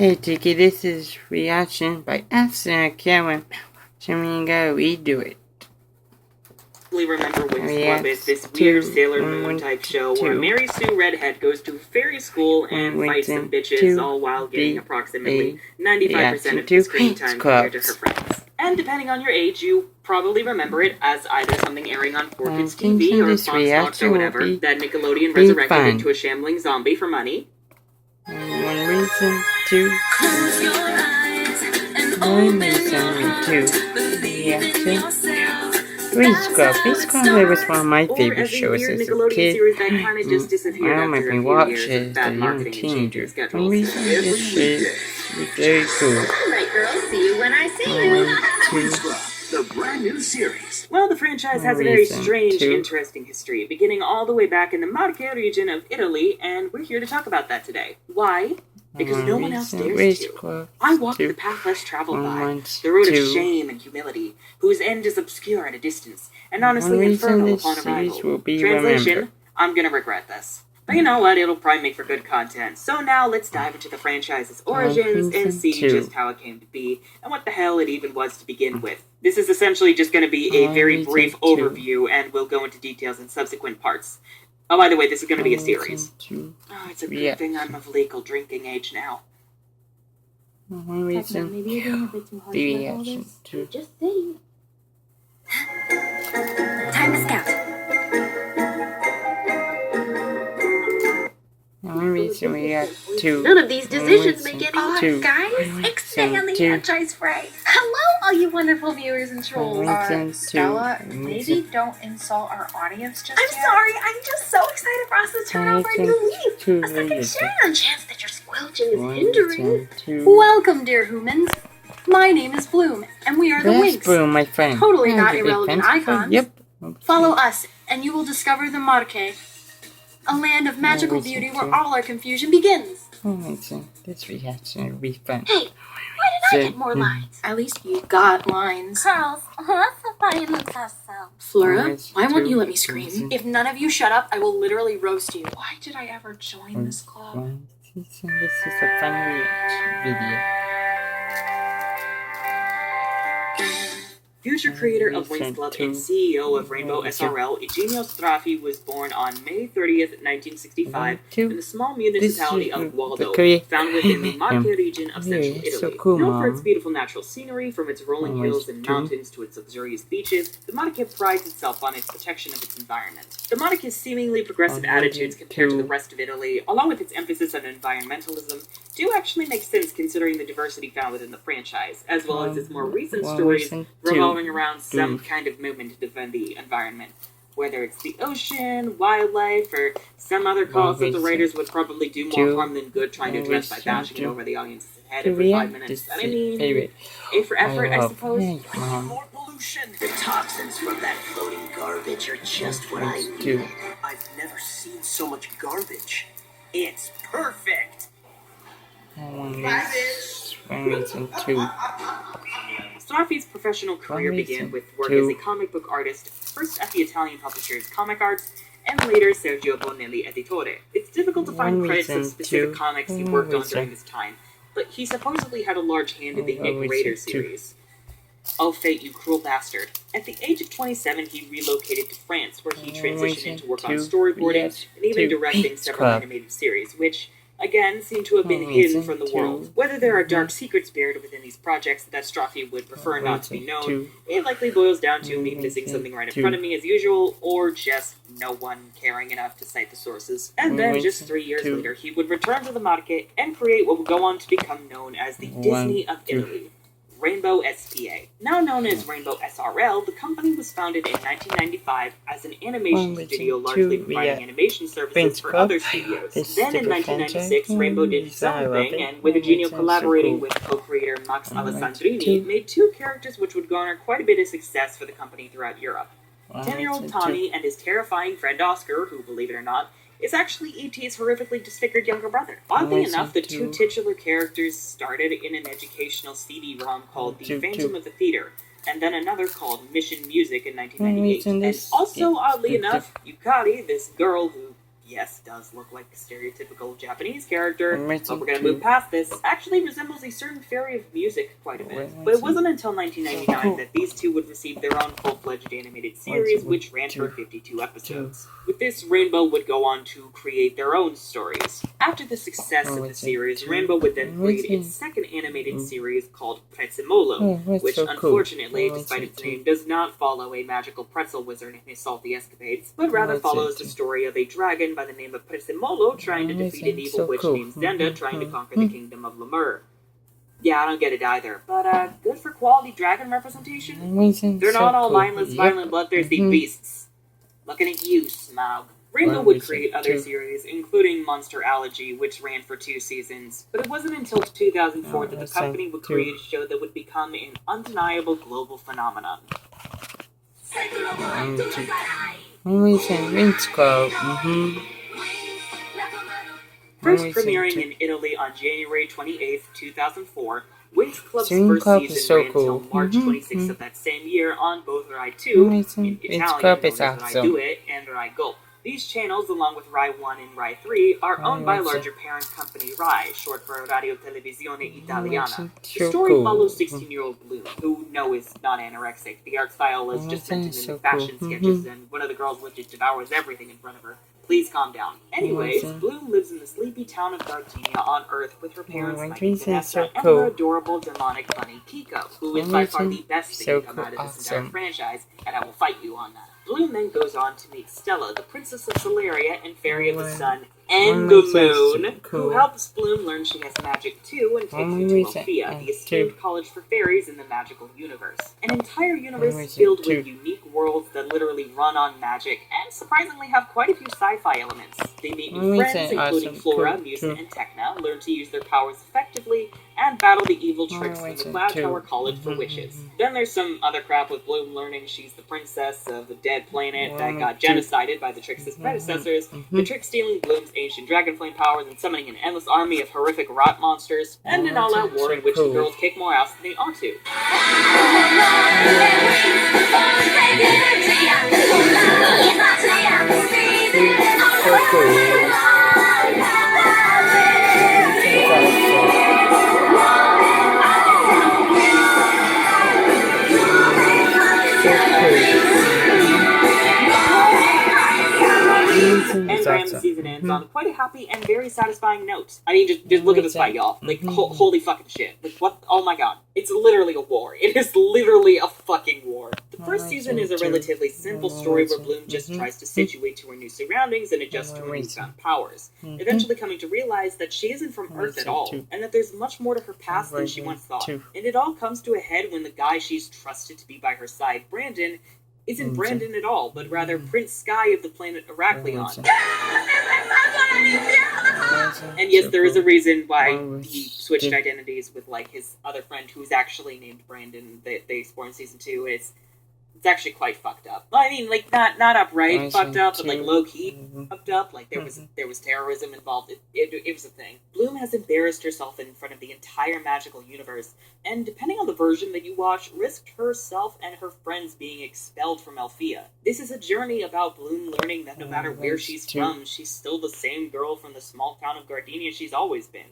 Hey Tiki, this is reaction by accident camera. So we gotta redo it. Remember Winx Club is this weird Sailor Moon type show where Mary Sue Redhead goes to fairy school and fights some bitches, all while getting approximately 95% of the screen time compared to her friends. And depending on your age, you probably remember it as either something airing on 4Kids TV or Fox or whatever, that Nickelodeon resurrected into a shambling zombie for money. One reason to close your eyes and open your heart. Winx Club was one of my favorite shows as a kid. I remember watching as a young teenager. One reason this shit was very cool. Alright girls, see you when I see you. The brand new series. Well, the franchise has a very strange, interesting history, beginning all the way back in the Marche region of Italy, and we're here to talk about that today. Why? Because no one else dares to. I walk the path less traveled by, the road of shame and humility, whose end is obscure at a distance, and honestly infernal upon arrival. Translation, I'm gonna regret this. But you know what, it'll probably make for good content. So now let's dive into the franchise's origins and see just how it came to be, and what the hell it even was to begin with. This is essentially just going to be a very brief overview, and we'll go into details in subsequent parts. Oh, by the way, this is going to be a series. Oh, it's a good thing I'm of legal drinking age now. Maybe you're getting a bit too harsh with all this. Just saying. Time to scout. None of these decisions make any sense, guys. Expand the franchise phrase. Hello, all you wonderful viewers and trolls. Stella, maybe don't insult our audience just yet. I'm sorry, I'm just so excited for us to turn over a new leaf. A second chance that your squelching is hindering. Welcome, dear humans. My name is Bloom, and we are the Winx. Bloom, my friend. Totally not irrelevant icons. Yep. Follow us, and you will discover the Marche. A land of magical beauty where all our confusion begins. This reaction will be fun. Hey, why did I get more lines? At least you got lines. Girls, let's find yourself. Flora, why won't you let me scream? If none of you shut up, I will literally roast you. Why did I ever join this club? This is a fun reaction video. Future creator of Winx Club and CEO of Rainbow SRL, Eugenio Straffi was born on May 30th, 1965, in the small municipality of Waldo, found within the Marche region of central Italy. Known for its beautiful natural scenery, from its rolling hills and mountains to its luxurious beaches, the Marche prides itself on its protection of its environment. The Marche's seemingly progressive attitudes compared to the rest of Italy, along with its emphasis on environmentalism, do actually make sense considering the diversity found within the franchise, as well as its more recent stories revolving around some kind of movement to defend the environment. Whether it's the ocean, wildlife, or some other cause that the writers would probably do more harm than good trying to address by bashing it over the audience's head every 5 minutes. I mean, A for effort, I suppose. More pollution! The toxins from that floating garbage are just what I need. I've never seen so much garbage. It's perfect! Straffi's professional career began with work as a comic book artist, first at the Italian publishers Comic Arts, and later Sergio Bonelli Editore. It's difficult to find credits of specific comics he worked on during this time, but he supposedly had a large hand in the Nick Raider series. Oh fate, you cruel bastard. At the age of 27, he relocated to France, where he transitioned into work on storyboarding and even directing several animated series, which, again, seem to have been hidden from the world. Whether there are dark secrets buried within these projects that Straffi would prefer not to be known, it likely boils down to me missing something right in front of me as usual, or just no one caring enough to cite the sources. And then, just 3 years later, he would return to the Marche and create what would go on to become known as the Disney of Italy. Rainbow SPA. Now known as Rainbow SRL, the company was founded in 1995 as an animation studio largely providing animation services for other studios. Then in 1996, Rainbow did its own thing, and with Eugenio collaborating with co-creator Max Alessandrini, made 2 characters which would garner quite a bit of success for the company throughout Europe. 10-year-old Tommy and his terrifying friend Oscar, who, believe it or not, is actually E.T.'s horrifically disfigured younger brother. Oddly enough, the 2 titular characters started in an educational CD-ROM called The Phantom of the Theater, and then another called Mission Music in 1998. And also, oddly enough, Yukari, this girl who yes, does look like a stereotypical Japanese character, Winx but we're gonna 2. move past this, actually resembles a certain fairy of music quite a bit. But it wasn't until 1999 that these two would receive their own full-fledged animated series, which ran for 52 episodes. With this, Rainbow would go on to create their own stories. After the success of the series, Rainbow would then create its second animated series called Prezzemolo, which unfortunately, despite its name, does not follow a magical pretzel wizard and his salty escapades, but rather follows the story of a dragon by the name of Prezzemolo trying to defeat an evil witch named Zenda trying to conquer the kingdom of Lemur. Yeah, I don't get it either, but good for quality dragon representation. They're not all mindless, violent, bloodthirsty beasts. Looking at you, Smaug. Rainbow would create other series, including Monster Allergy, which ran for 2 seasons, but it wasn't until 2004 that the company would create a show that would become an undeniable global phenomenon. First premiering in Italy on January 28th, 2004, Winx Club's first season ran until March 26th of that same year on both Rai 2, in Italian known as Rai 2 and Rai Go. These channels, along with Rai 1 and Rai 3, are owned by larger parent company Rai, short for Radio Televisione Italiana. The story follows 16-year-old Bloom, who is not anorexic. The art style is just meant to mimic fashion sketches, and one of the girls legit devours everything in front of her. Please calm down. Anyways, Bloom lives in the sleepy town of Gardenia on Earth with her parents Mike and Vanessa and her adorable demonic bunny Kiko, who is by far the best thing to come out of this entire franchise, and I will fight you on that. Bloom then goes on to meet Stella, the Princess of Celeria and Fairy of the Sun and the Moon, who helps Bloom learn she has magic too and takes her to Alfea, the esteemed college for fairies in the magical universe. An entire universe filled with unique worlds that literally run on magic and surprisingly have quite a few sci-fi elements. They meet new friends, including Flora, Musa, and Tecna, learn to use their powers effectively, and battle the evil tricks from the Cloud Tower College for Witches. Then there's some other crap with Bloom learning she's the princess of the dead planet that got genocided by the Trix's predecessors, the Trick stealing Bloom's ancient dragonflame powers and summoning an endless army of horrific rot monsters, and an all-out war in which the girls kick more ass than they ought to. And Ram season ends on quite a happy and very satisfying note. I mean, just look at this fight, y'all. Like, holy fucking shit. Like, what? Oh my god. It's literally a war. It is literally a fucking war. The first season is a relatively simple story where Bloom just tries to situate to her new surroundings and adjust to her newfound powers, eventually coming to realize that she isn't from Earth at all, and that there's much more to her past than she once thought. And it all comes to a head when the guy she's trusted to be by her side, Brandon, isn't Brandon at all, but rather Prince Sky of the planet Heraklion. And yes, there is a reason why he switched identities with, like, his other friend who's actually named Brandon that they explore in season 2. It's actually quite fucked up. Well, I mean, like, not upright fucked up, but, like, low-key fucked up. Like, there was terrorism involved. It was a thing. Bloom has embarrassed herself in front of the entire magical universe, and depending on the version that you watch, risked herself and her friends being expelled from Alfea. This is a journey about Bloom learning that no matter where she's from, she's still the same girl from the small town of Gardenia she's always been.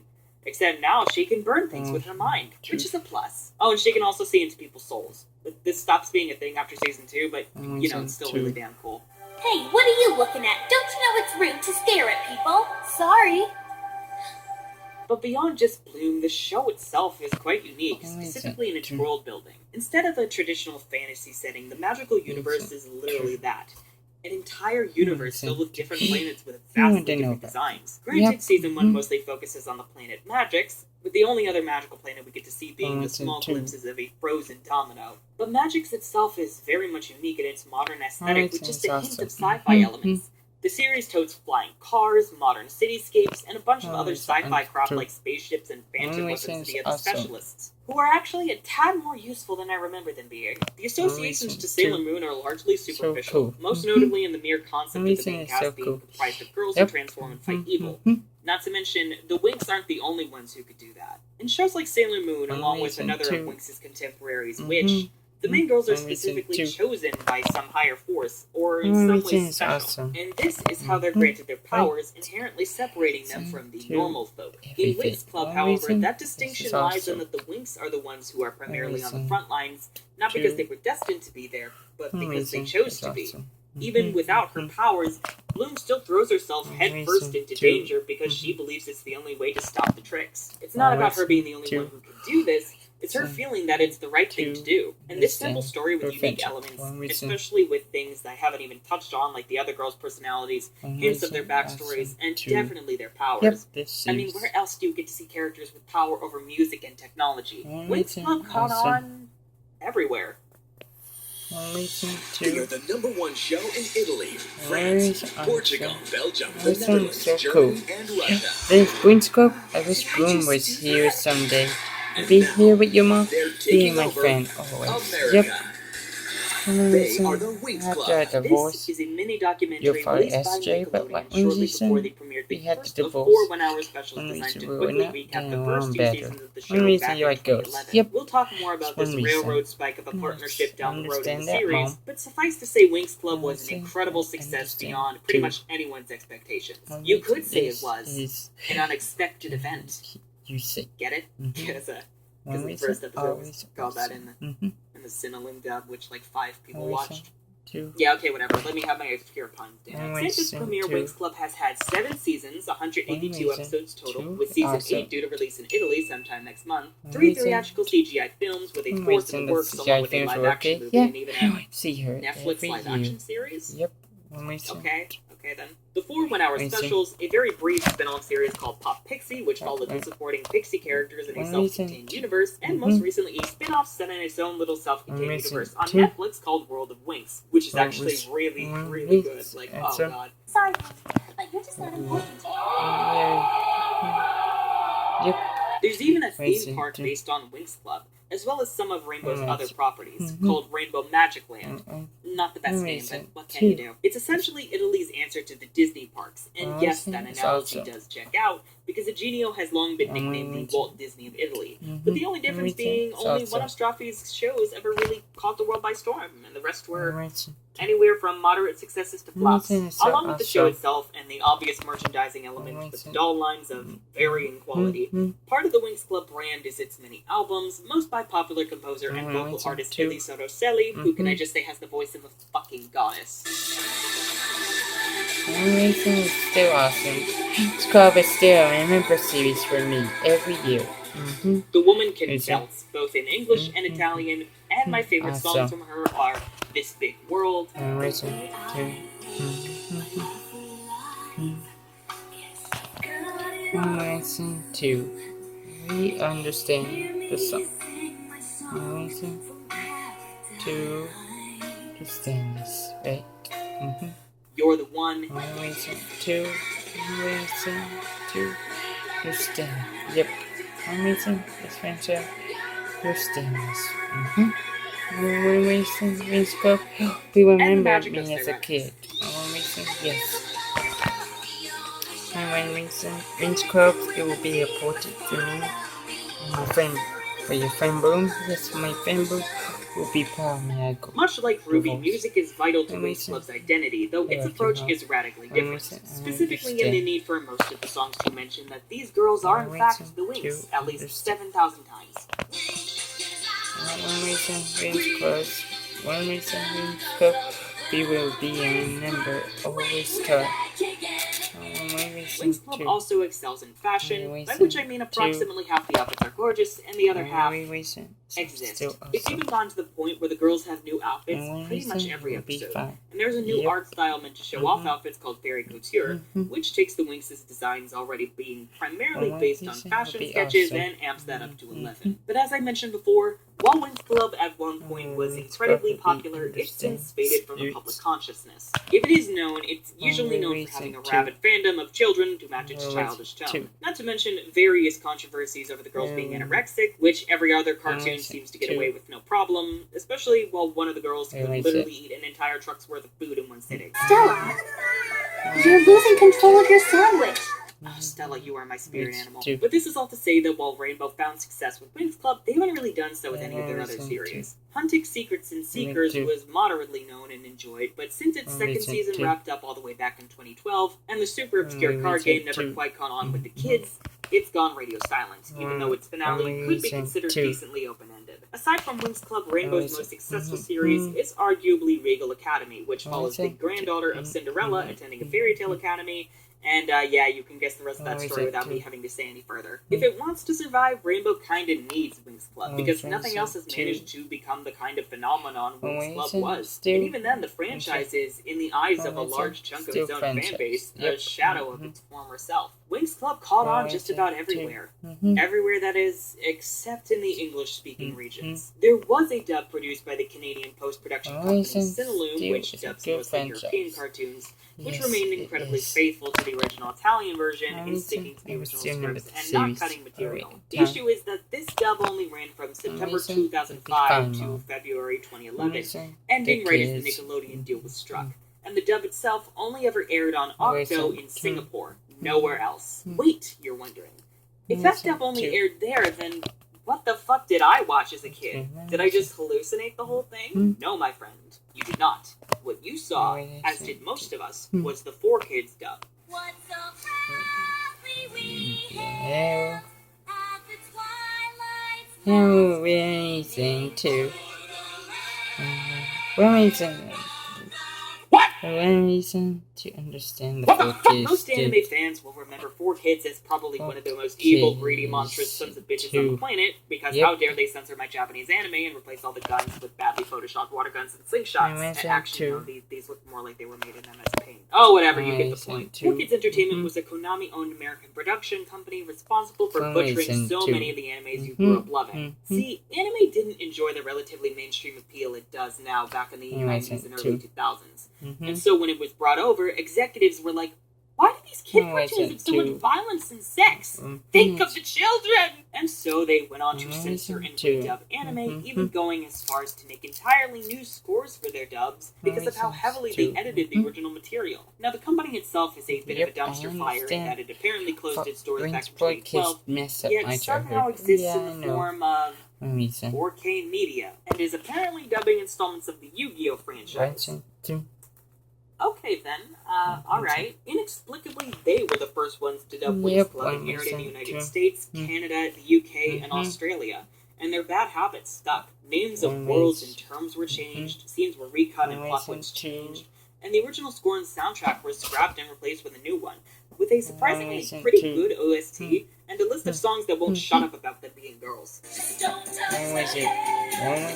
Except now she can burn things with her mind, which is a plus. Oh, and she can also see into people's souls. This stops being a thing after season 2, but, you know, it's still really damn cool. Hey, what are you looking at? Don't you know it's rude to stare at people? Sorry. But beyond just Bloom, the show itself is quite unique, specifically in its world building. Instead of a traditional fantasy setting, the magical universe is literally that. An entire universe filled with different planets with vastly different designs. Granted, season 1 mostly focuses on the planet Magix, with the only other magical planet we get to see being the small glimpses of a frozen domino. But Magix itself is very much unique in its modern aesthetic with just a hint of sci-fi elements. The series totes flying cars, modern cityscapes, and a bunch of other sci-fi crap like spaceships and phantom weapons via the specialists, who are actually a tad more useful than I remember them being. The associations to Sailor Moon are largely superficial, most notably in the mere concept of the main cast being comprised of girls who transform and fight evil. Not to mention, the Winx aren't the only ones who could do that. In shows like Sailor Moon, along with another of Winx's contemporaries, Witch, The main girls are One reason specifically two. chosen by some higher force, or in One some reason way is special. awesome. And this is how they're granted their powers, inherently separating them from the Two. normal folk. In Everything. Winx Club, One however, reason that this distinction is lies in awesome. that the Winx are the ones who are primarily on the reason front lines, not two. because they were destined to be there, but One because they reason chose is to be. awesome. Even without her powers, Bloom still throws herself headfirst into two. danger because she believes it's the only way to stop the tricks. It's not about her being the only two. one who can do this, it's her feeling that it's the right thing to do. And this simple Understand. story with unique Perfect. elements, One reason. especially with things that I haven't even touched on, like the other girls' personalities, One hints of their reason, backstories, awesome. and Two. definitely their powers. Yep, this I mean, is where else do you get to see characters with power over music and technology? One Winx reason, Club caught awesome. on everywhere. one reason They are two. the #1 show in Italy, Where France, is Portugal, awesome. Belgium, the Awesome, Netherlands, so Germany, cool. and Russia. There's Winx Club. I wish Bloom was here someday. Be here with your mom. They're Be taking my over friend always. America. Yep. They are the Winx After Club. a divorce, This is a mini documentary You're for released by SJ, but Nickelodeon what shortly reason? before they premiered the We had first the of divorce. 4 1-hour specials One designed reason to we quickly were not recap getting the along first 2 better. seasons of the show One reason back you in like ghosts. 2011. Yep. We'll talk more about One this reason. railroad spike of a Yes, partnership down the road in the understand that, series, Mom. but suffice to say Winx Club One was an reason incredible I success understand, beyond pretty too. much anyone's expectations. One You reason could say it is- was is- an unexpected event. You say. Get it? Mhm. Because One the reason first episode was always called that awesome. in the Cinnalink dub, which like 5 people One reason watched. two. Yeah, okay, whatever. Let me have my obscure puns down. One Since its reason premiere, two. Winx Club has had 7 seasons, 182 One reason episodes total, two. with season Awesome. 8 due to release in Italy sometime next month, One 3 reason- theatrical CGI films with a One 4th reason in the the works, CGI along with a films were live-action okay. movie, Yeah. and even a See her Netflix every live-action year. series. Yep. One reason. Okay then. The 4 1-hour Reason. specials, a very brief spin-off series called Pop Pixie, which followed the Right. supporting Pixie characters in a One self-contained reason. universe, and Mhm. most recently a spin-off set in its own little self-contained One reason. universe on Two. Netflix called World of Winx, which is One actually reason. really, One really good. reason. Like, And oh so- god. Sorry, but you're just not important. Yep. There's even a theme Reason. park Two. based on Winx Club, as well as some of Rainbow's One other reason. properties, Mhm. called Rainbow Magic Land. Not the best One name, reason. but what can you Two. do? It's essentially Italy's answer to the Disney parks. And One yes, reason that is analogy also- does check out, because the Genio has long been One nicknamed the reason. Walt Disney of Italy. Mhm. With the only difference One being reason is only also- one of Straffi's shows ever really caught the world by storm, and the rest were One reason. anywhere from moderate successes to flops, Reason is so along with the show awesome. itself and the obvious merchandising elements with reason. doll lines of varying quality. Mhm. Part of the Winx Club brand is its many albums, most by popular composer and Mhm, vocal reason artist two. Elisa Rosselli, who can I Mhm. just say has the voice of a fucking goddess. One reason is still awesome. Scrub is still a member series for me every year. Mm-hmm. The woman can Reason. belts, both in English and Mhm. Italian, and my favorite songs Awesome. from her are This Big World, One reason two. One reason two. We understand the song. One reason two. Understand this, right? Mm-hmm. You're the One, One reason two. One reason two. Understand. Yep. One reason is friendship. Understand this. Mm-hmm. One reason Winx Club. We remember magic me of as a Sarah. kid. One reason, yes. And one reason Winx Club, it will be important to me. My friend, for your friend Bloom, yes, my friend Bloom will be proud of me. I go. Much like Ruby, Divorce. music is vital to One Winx reason. Club's identity, though its Yeah, approach divorce. is radically One different. reason. I Specifically in the understand. need for most of the songs to mention that these girls are in One fact reason. the Winx, Two. at least Understand. 7,000 times. One reason Winx Club. One reason Winx Club. We will be a member always talk. One reason Winx Club two. also excels in fashion, One by reason which I mean approximately half the outfits are gorgeous, and the other half One reason exist. still It's awesome. even gone to the point where the girls have new outfits And one pretty much reason every will be episode. fine. And there's a new Yep. art style meant to show off Mhm. outfits called Fairy Couture, Mhm. which takes the Winx's designs already being primarily One based on reason fashion will be sketches awesome. and amps that up to Mhm. 11. But as I mentioned before, while Winx Club at one point was Winx incredibly Club will be popular, it's since understands faded from the youths. public consciousness. If it is known, it's usually One known for reason having a to- rabid fandom of children to match its One childish reason tone. to- Not to mention various controversies over the girls being anorexic, which every other cartoon reason seems to get to- away with no problem, especially while one of the girls One could reason. literally eat an entire truck's worth of food in one sitting. Stella, you're losing control of your sandwich. Stella, you are my spirit Winx animal. 2. But this is all to say that while Rainbow found success with Winx Club, they haven't really done so with any of their other series. Hunting Secrets and Seekers was moderately known and enjoyed, but since its second season wrapped up all the way back in 2012, and the super obscure card game never quite caught on with the kids, it's gone radio silent, even though its finale could be considered decently open-ended. Aside from Winx Club, Rainbow's most successful series is arguably Regal Academy, which follows the granddaughter of Cinderella attending a fairy tale academy. And yeah, you can guess the rest of that story without me having to say any further. If it wants to survive, Rainbow kinda needs Winx Club, because nothing else has managed to become the kind of phenomenon Winx Club was. And even then, the franchise is, in the eyes of a large chunk of its own fan base, a shadow of its former self. Winx Club caught on just about everywhere. Everywhere, that is, except in the English-speaking regions. There was a dub produced by the Canadian post-production company Cinelume, which dubs mostly European cartoons, which remained incredibly faithful to the original Italian version in sticking to the original scripts and not cutting material. The issue is that this dub only ran from September 2005 to February 2011, ending right as the Nickelodeon deal was struck. And the dub itself only ever aired on Octo in Singapore, nowhere else. Wait, you're wondering. If that dub only aired there, then what the fuck did I watch as a kid? Did I just hallucinate the whole thing? No, my friend, you did not. What you saw, as did most of us, was the 4Kids dub. What's so happy we hail at the twilight's No reason to. One reason to understand the What the fuck? 4Kids Most anime fans will remember 4Kids as probably one of the most evil, greedy, monstrous sons of bitches on the planet, because how dare they censor my Japanese anime and replace all the guns with badly photoshopped water guns and slingshots. And actually, no, these look more like they were made in MS Paint. Oh, whatever, you get the point. 4Kids Entertainment was a Konami-owned American production company responsible for butchering so many of the animes you grew up loving. See, anime didn't enjoy the relatively mainstream appeal it does now back in the 90s and early 2000s. And so when it was brought over, executives were like, why do these kid cartoons have so much violence and sex? Think of the children! And so they went on to censor and redub anime, even going as far as to make entirely new scores for their dubs because of how heavily they edited the original material. Now, the company itself is a bit of a dumpster fire in that it apparently closed its doors back in 2012, yet somehow exists in the form of 4K Media, and is apparently dubbing installments of the Yu-Gi-Oh! Franchise. Okay then, alright. Inexplicably, they were the first ones to dub Winx Club and aired in the United States, Canada, the UK, and Australia. And their bad habits stuck. Names of worlds and terms were changed, scenes were recut and plot points changed, and the original score and soundtrack were scrapped and replaced with a new one, with a surprisingly pretty good OST, and a list of songs that won't shut up about them being girls.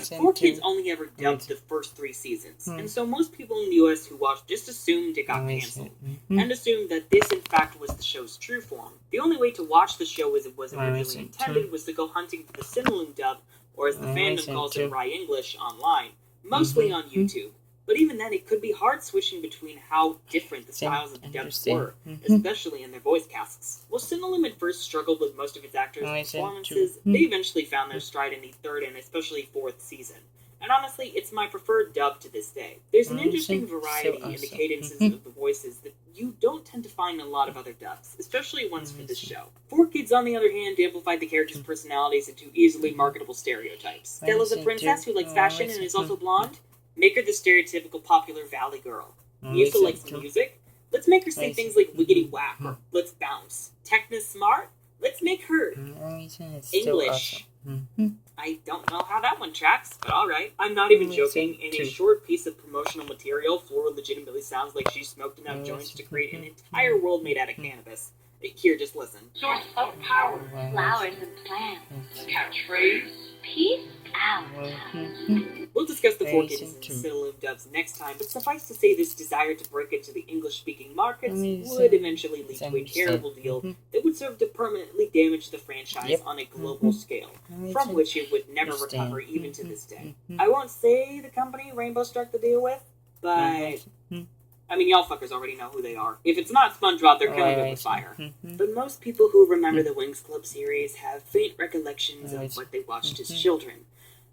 4Kids only ever dubbed the first 3 seasons, and so most people in the US who watched just assumed it got cancelled, and assumed that this in fact was the show's true form. The only way to watch the show as it was originally intended was to go hunting for the Cinelume dub, or as the fandom calls it, Rye English, online, mostly on YouTube. But even then, it could be hard switching between how different the styles of the dubs were, especially in their voice casts. While Cinelume at first struggled with most of its actors' performances, they eventually found their stride in the 3rd and especially 4th season. And honestly, it's my preferred dub to this day. There's an interesting variety in the cadences of the voices that you don't tend to find in a lot of other dubs, especially ones for this show. 4Kids, on the other hand, amplified the characters' personalities into easily marketable stereotypes. Stella's a princess who likes fashion and is also blonde. Make her the stereotypical popular valley girl. Misa likes music. Let's make her say things like wiggity whack or let's bounce. Techna smart. Let's make her English. I don't know how that one tracks, but alright. I'm not even joking. In a short piece of promotional material, Flora legitimately sounds like she smoked enough joints to create an entire world made out of cannabis. Here, just listen. Source of power. Flowers and plants. Catchphrase. Peace out. We'll discuss the 4Kids and Cinelume dubs next time, but suffice to say this desire to break into the English-speaking markets would eventually lead to a terrible deal that would serve to permanently damage the franchise on a global scale, from which it would never recover even to this day. I won't say the company Rainbow struck the deal with, but I mean, y'all fuckers already know who they are. If it's not SpongeBob, they're killing it with fire. But most people who remember the Winx Club series have faint recollections of what they watched as children.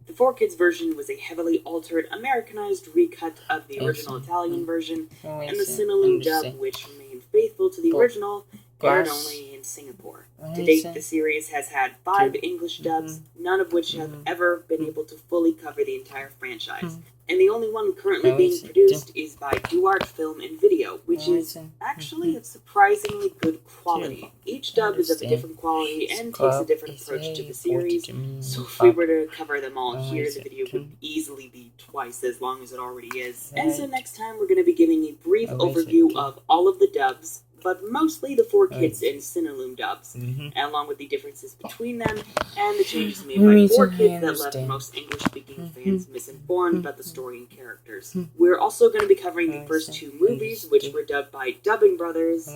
The 4Kids version was a heavily altered, Americanized recut of the original Italian version, and the Cinelume dub, which remained faithful to the original, aired Glass. only in Singapore. To Amazing. date, the series has had 5 English dubs, none of which have ever been able to fully cover the entire franchise. And the only one currently being Amazing. produced is by Duart Film and Video, which is actually of surprisingly good quality. Each dub is of a different quality and takes a different approach to the series, so if we were to cover them all here, the video could easily be twice as long as it already is. And so next time we're going to be giving a brief overview of all of the dubs, but mostly the 4 Kids and Cineloom dubs, along with the differences between them and the changes made by 4 Kids that left most English-speaking fans misinformed about the story and characters. We're also going to be covering the first 2 movies, which were dubbed by Dubbing Brothers.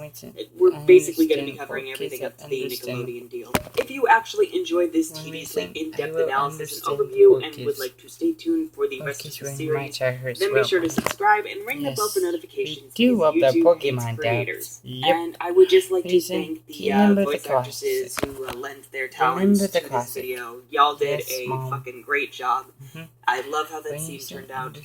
We're basically going to be covering everything up to the Nickelodeon deal. If you actually enjoyed this tediously in-depth analysis and overview and would like to stay tuned for the rest of the series, then make sure to subscribe and ring the bell for notifications because YouTube hates creators. And I would just like to thank the voice actresses who lent their talents to this video. Y'all did a fucking great job. I love how that scene turned out.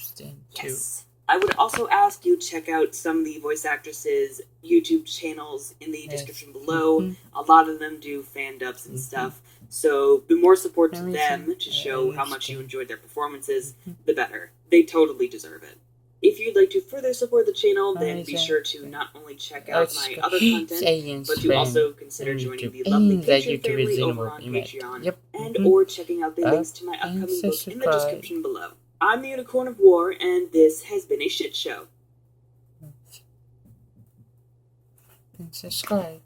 Yes. I would also ask you to check out some of the voice actresses' YouTube channels in the description below. A lot of them do fan dubs and stuff. So the more support to them to show how much you enjoyed their performances, the better. They totally deserve it. If you'd like to further support the channel, then be sure to not only check out my other content, but to also consider joining the lovely Patreon family over on Patreon, and or checking out the links to my upcoming book in the description below. I'm the Unicorn of War, and this has been a shit show. Subscribe.